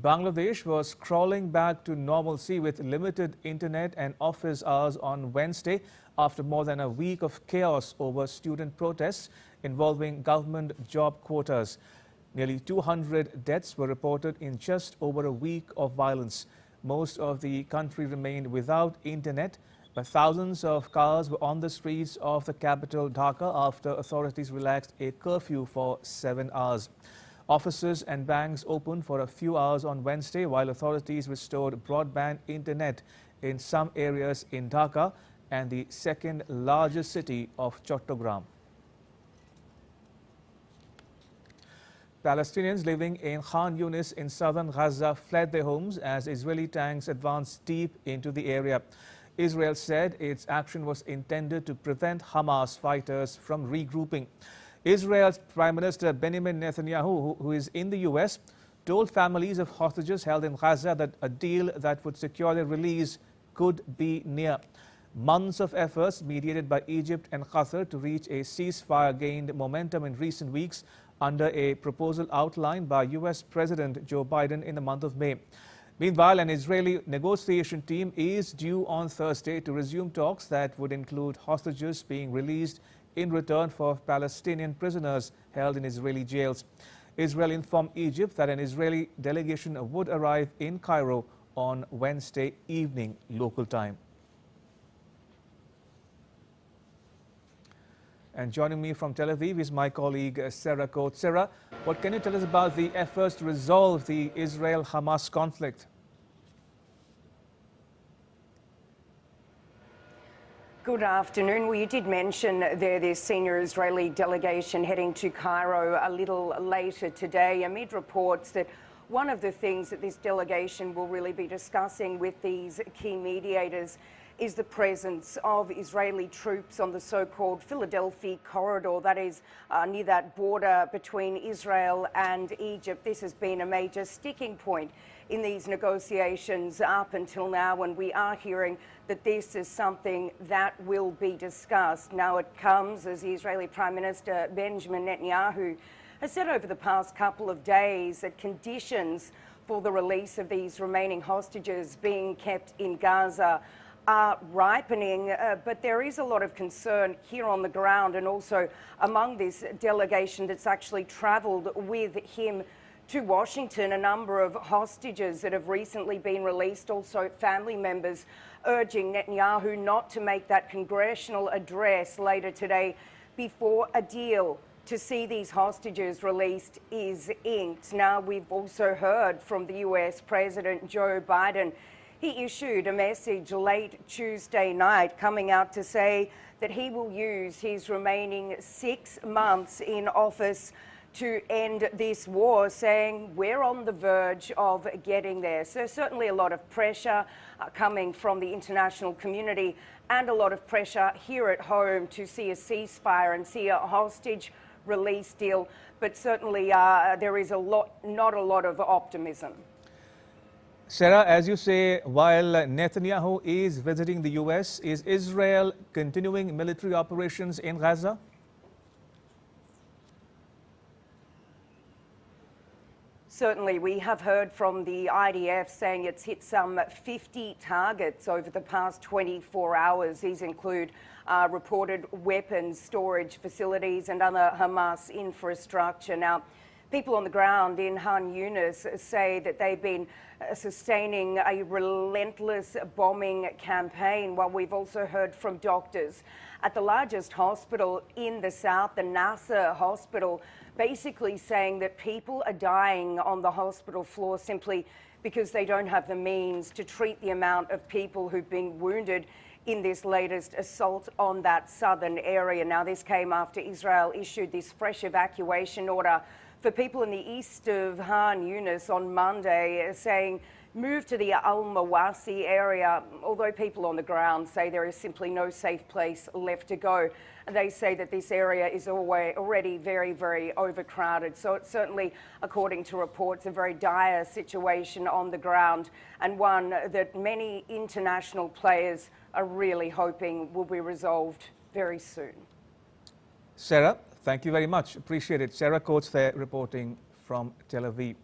Bangladesh was crawling back to normalcy with limited internet and office hours on Wednesday after more than a week of chaos over student protests involving government job quotas. Nearly 200 deaths were reported in just over a week of violence. Most of the country remained without internet, but thousands of cars were on the streets of the capital Dhaka after authorities relaxed a curfew for 7 hours. Offices and banks opened for a few hours on Wednesday, while authorities restored broadband internet in some areas in Dhaka and the second largest city of Chattogram. Palestinians living in Khan Yunis in southern Gaza fled their homes as Israeli tanks advanced deep into the area. Israel said its action was intended to prevent Hamas fighters from regrouping. Israel's Prime Minister Benjamin Netanyahu, who is in the U.S., told families of hostages held in Gaza that a deal that would secure their release could be near. Months of efforts mediated by Egypt and Qatar to reach a ceasefire gained momentum in recent weeks under a proposal outlined by U.S. President Joe Biden in the month of May. Meanwhile, an Israeli negotiation team is due on Thursday to resume talks that would include hostages being released in return for Palestinian prisoners held in Israeli jails. Israel informed Egypt that an Israeli delegation would arrive in Cairo on Wednesday evening local time. And joining me from Tel Aviv is my colleague Sarah Coates. Sarah, what can you tell us about the efforts to resolve the Israel-Hamas conflict? Good afternoon. Well, you did mention there this senior Israeli delegation heading to Cairo a little later today amid reports that one of the things that this delegation will really be discussing with these key mediators is the presence of Israeli troops on the so-called Philadelphia corridor, that is near that border between Israel and Egypt. This has been a major sticking point in these negotiations up until now, and we are hearing that this is something that will be discussed. Now it comes as the Israeli Prime Minister Benjamin Netanyahu has said over the past couple of days that conditions for the release of these remaining hostages being kept in Gaza are ripening, but there is a lot of concern here on the ground and also among this delegation that's actually travelled with him to Washington. A number of hostages that have recently been released, also family members urging Netanyahu not to make that congressional address later today before a deal to see these hostages released is inked. Now, we've also heard from the US President Joe Biden. He issued a message late Tuesday night coming out to say that he will use his remaining 6 months in office to end this war, saying we're on the verge of getting there. So certainly a lot of pressure coming from the international community and a lot of pressure here at home to see a ceasefire and see a hostage release deal. But certainly there is not a lot of optimism. Sarah, as you say, while Netanyahu is visiting the U.S., is Israel continuing military operations in Gaza? Certainly, we have heard from the IDF saying it's hit some 50 targets over the past 24 hours. These include reported weapons storage facilities and other Hamas infrastructure. Now, people on the ground in Khan Yunis say that they've been sustaining a relentless bombing campaign, while we've also heard from doctors at the largest hospital in the south, the Nasser hospital, basically saying that people are dying on the hospital floor simply because they don't have the means to treat the amount of people who've been wounded in this latest assault on that southern area. Now, this came after Israel issued this fresh evacuation order for people in the east of Khan Yunis on Monday, saying move to the Al-Mawasi area, although people on the ground say there is simply no safe place left to go. They say that this area is already very, very overcrowded. So it's certainly, according to reports, a very dire situation on the ground, and one that many international players are really hoping will be resolved very soon. Sarah, thank you very much. Appreciate it. Sarah Coates there reporting from Tel Aviv.